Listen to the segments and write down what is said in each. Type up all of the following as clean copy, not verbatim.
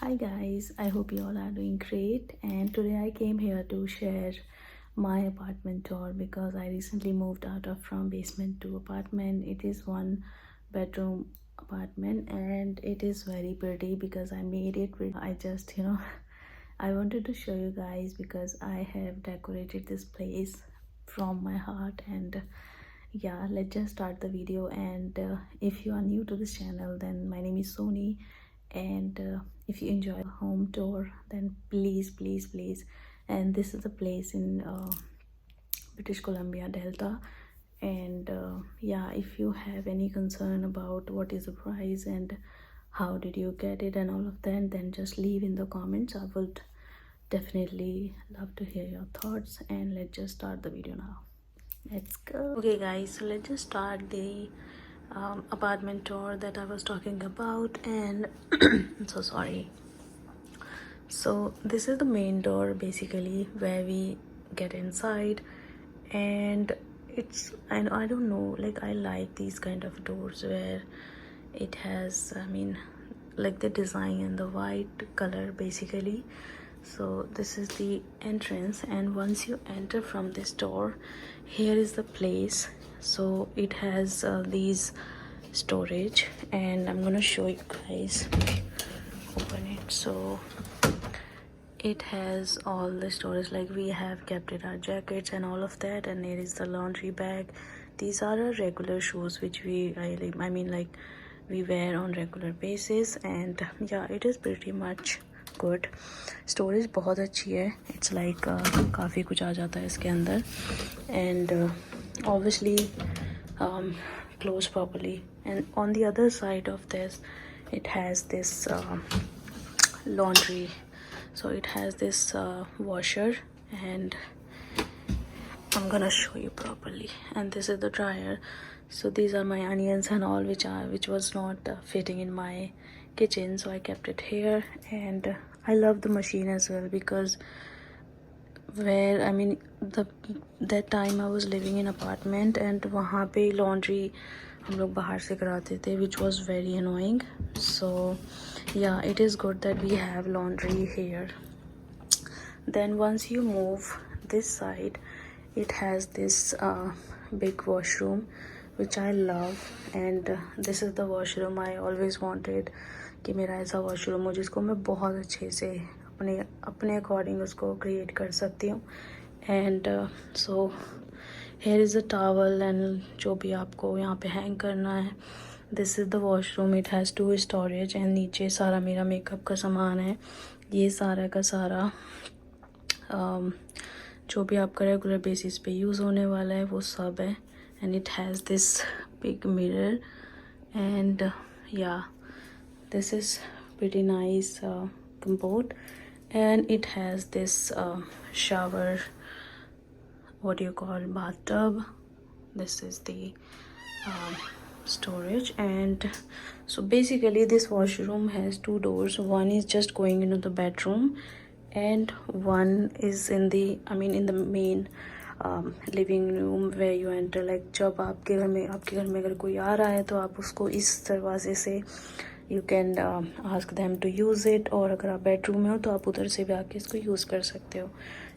Hi guys, I hope you all are doing great, and today I came here to share my apartment tour because I recently moved out of from basement to apartment. It is one bedroom apartment and it is very pretty because I made it with I just I wanted to show you guys because I have decorated this place from my heart. And yeah, let's just start the video. And if you are new to this channel, then my name is Sony. And if you enjoy the home tour, then please, and this is the place in British Columbia Delta. And yeah, if you have any concern about what is the price and how did you get it and all of that, then just leave in the comments. I would definitely love to hear your thoughts. And let's just start the video now. Let's go. Okay guys, so let's just start the apartment tour that I was talking about. And I'm so sorry. So this is the main door basically where we get inside. And it's, I don't know, like I like these kind of doors where it has, like the design and the white color basically. So this is the entrance, and once you enter from this door, here is the place. So it has these storage, and I'm gonna show you guys. Open it. So it has all the storage, like we have kept it our jackets and all of that. And here is the laundry bag. These are our regular shoes which like we wear on regular basis. And yeah, it is pretty much good. Storage बहुत अच्छी है. It's like काफ़ी कुछ आ जाता है इसके अंदर. And obviously closed properly. And on the other side of this, it has this laundry. So it has this washer, and I'm gonna show you properly. And this is the dryer. So these are my onions and all, which was not fitting in my kitchen, so I kept it here. And I love the machine as well because that time I was living in apartment, and वहाँ पे laundry हम लोग बाहर से कराते थे, which was very annoying. So yeah, it is good that we have laundry here. Then once you move this side, it has this big washroom which I love. And this is the washroom I always wanted कि मेरा ऐसा washroom हो जिसको मैं बहुत अच्छे से अपने अकॉर्डिंग उसको क्रिएट कर सकती हूँ. And so here is a towel and जो भी आपको यहाँ पे हैंग करना है. This is the washroom. It has 2 storage. And नीचे सारा मेरा मेकअप का सामान है. ये सारा का सारा जो भी आपका रेगुलर बेसिस पे यूज़ होने वाला है वो सब है. And it has this big mirror. And या this is pretty nice compote. And it has this shower, what do you call, bathtub. This is the storage. And so basically this washroom has 2 doors. One is just going into the bedroom, and one is in the in the main living room where you enter. Like जब आपके घर में अगर कोई आ रहा है तो आप उसको इस दरवाजे से you can ask them to use it. और अगर आप बेडरूम में हो तो आप उधर से भी आके इसको यूज़ कर सकते हो.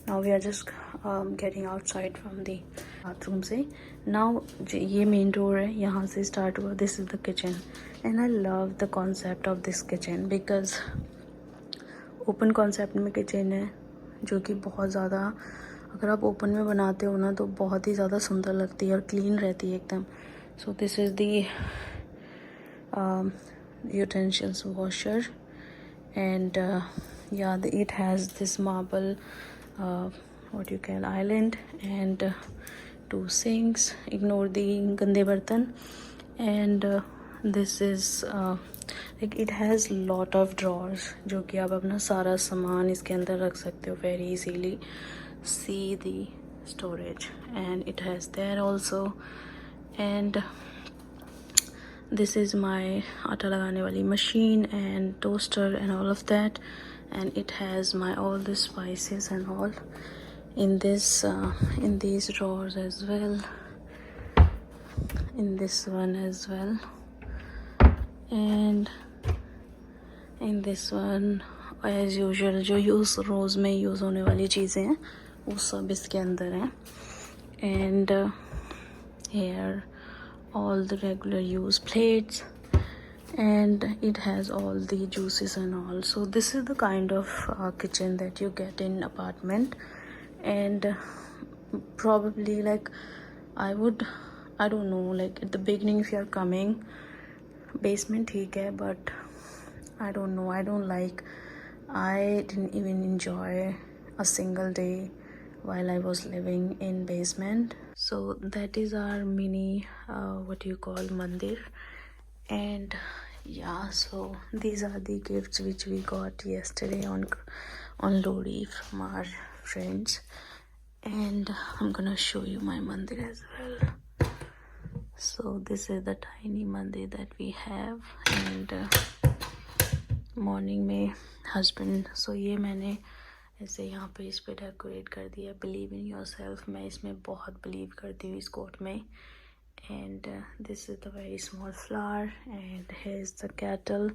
Now we are just getting outside from the bathroom से. Now ये मेन डोर है, यहाँ से स्टार्ट हुआ. This is the kitchen, and I love the concept of this kitchen because open concept में किचन है जो कि बहुत ज़्यादा, अगर आप ओपन में बनाते हो ना तो बहुत ही ज़्यादा सुंदर लगती है और क्लीन रहती है एकदम. सो this is the utensils washer. And yeah, it has this marble what you call island. And 2 sinks. Ignore the gande bartan. And this is like it has lot of drawers जो कि आप अपना सारा सामान इसके अंदर रख सकते हो very easily. See the storage. And it has there also. And this is my आटा लगाने वाली machine and toaster and all of that. And it has my all the spices and all in this in these drawers as well, in this one as well. And in this one as usual जो use रोज़ में use होने वाली चीज़ें हैं वो सब इसके अंदर हैं. And here all the regular use plates, and it has all the juices and all. So this is the kind of kitchen that you get in apartment. And probably like I don't know, like at the beginning if you're coming, basement theek hai, but I don't know, I didn't even enjoy a single day while I was living in basement. So that is our mini what you call mandir. And yeah, so these are the gifts which we got yesterday on Lodi from our friends. And I'm gonna show you my mandir as well. So this is the tiny mandir that we have. And morning में husband सो ये मैंने ऐसे यहाँ पे इस पे decorate कर दिया. बिलीव इन योर सेल्फ, मैं इसमें बहुत बिलीव करती हूँ इस कोट में. And this is the very small flower and here is the cattle.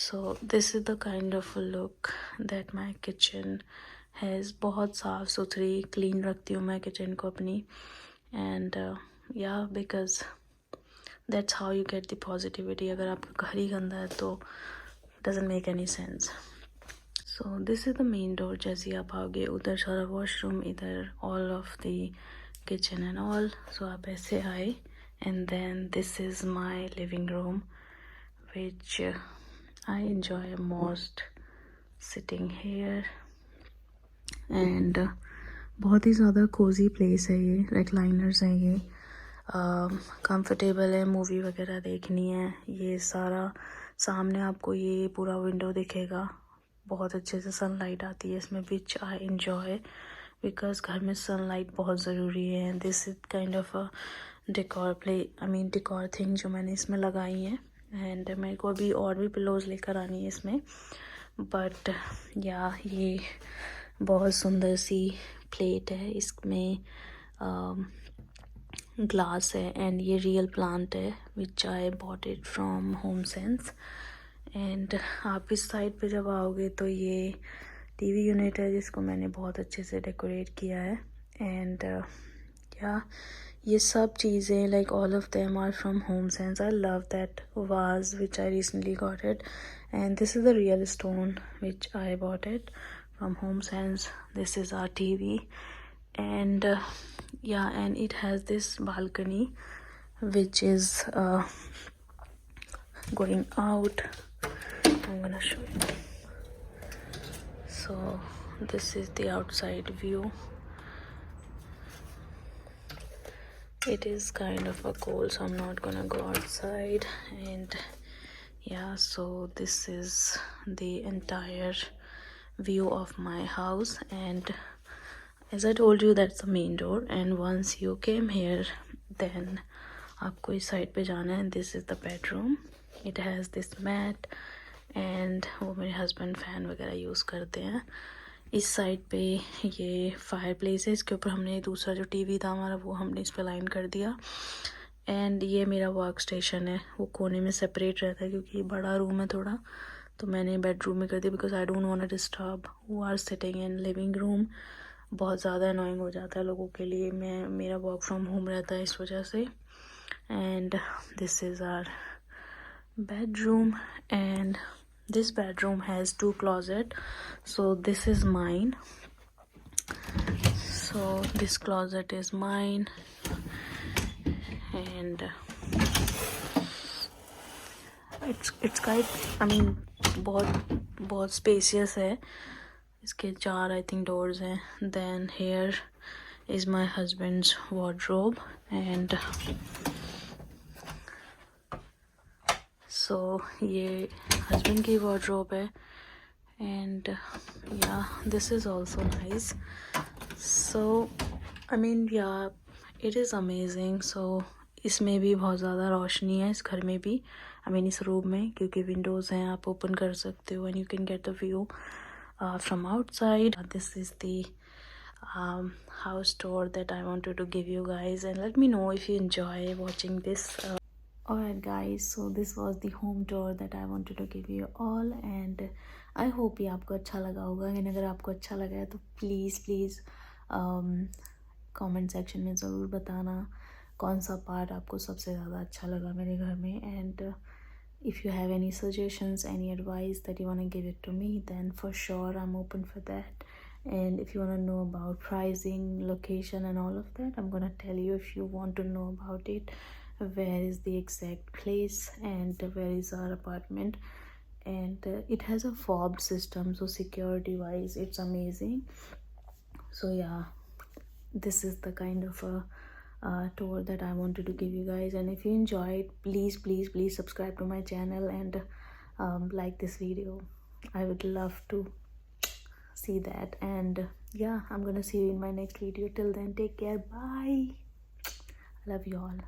So this is the kind of look that my kitchen has. बहुत साफ़ सुथरी क्लीन रखती हूँ मैं किचन को अपनी. एंड या because that's how you get the positivity. अगर आपका घर ही गंदा है तो doesn't make any sense. So this is the main door. जैसे आप आओगे उधर सारा वॉशरूम, इधर all of the kitchen and all. So आप ऐसे आए. And then this is my living room which I enjoy most sitting here. And बहुत ही ज़्यादा cozy place है ये. recliners हैं ये. कंफर्टेबल है. मूवी वगैरह देखनी है. ये सारा सामने आपको ये पूरा विंडो दिखेगा. बहुत अच्छे से सनलाइट आती है इसमें, विच आई एंजॉय बिकॉज घर में सनलाइट बहुत ज़रूरी है. This is kind of a decor thing जो मैंने इसमें लगाई है. एंड मेरे को अभी और भी पिलोज लेकर आनी है इसमें. बट या ये बहुत सुंदर सी प्लेट है. इसमें ग्लास है एंड ये रियल प्लांट है which I bought it from home sense. And आप इस साइड पे जब आओगे तो ये टीवी यूनिट है जिसको मैंने बहुत अच्छे से डेकोरेट किया है. एंड या ये सब चीज़ें like all of them are from home Sense. I love that was which I recently got it. And this is the real stone which I bought it from home Sense. This is our TV. And yeah, and it has this balcony which is going out. I'm gonna show you. So this is the outside view. It is kind of a cold, so I'm not gonna go outside. And yeah, so this is the entire view of my house. And as I told you, that's the main door. And once you came here, then आपको इस side पे जाना है. This is the bedroom. It has this mat. And वो मेरे husband fan वगैरह use करते हैं. इस साइड पे ये फायर प्लेस है. इसके ऊपर हमने दूसरा जो टीवी था हमारा वो हमने इस पर लाइन कर दिया. एंड ये मेरा वर्क स्टेशन है. वो कोने में सेपरेट रहता है क्योंकि बड़ा रूम है थोड़ा, तो मैंने बेडरूम में कर दिया because I don't want to disturb who are sitting in living room. बहुत ज़्यादा अनोइंग हो जाता है लोगों के लिए. मेरा वर्क फ्रॉम होम रहता है इस वजह से. And this is our bedroom. And this bedroom has 2 closet. So this is mine. So this closet is mine. And it's kind बहुत स्पेसियस है. इसके 4 आई थिंक डोर्स हैं. Then here is my husband's wardrobe. And so ये husband की wardrobe है. And yeah this is also nice. So I mean yeah it is amazing. So इसमें भी बहुत ज़्यादा रोशनी है इस घर में भी. आई मीन इस रूम में, क्योंकि विंडोज़ हैं, आप ओपन कर सकते हो. And you can get the view from outside. This is the house tour that I wanted to give you guys, and let me know if you enjoy watching this Alright guys, so this was the home tour that I wanted to give you all, and I hope ये आपको अच्छा लगा होगा। and अगर आपको अच्छा लगा है तो प्लीज़ कमेंट सेक्शन में ज़रूर बताना कौन सा पार्ट आपको सबसे ज़्यादा अच्छा लगा मेरे घर में। and if you have any suggestions, any advice that you want to give it to me, then for sure I'm open for that. And if you want to know about pricing, location and all of that, I'm gonna tell you if you want to know about it, where is the exact place and where is our apartment. And it has a fob system, so security wise it's amazing. So yeah, this is the kind of a tour that I wanted to give you guys. And if you enjoyed, please subscribe to my channel and like this video. I would love to see that. And yeah, I'm gonna see you in my next video. Till then, take care. Bye. I love you all.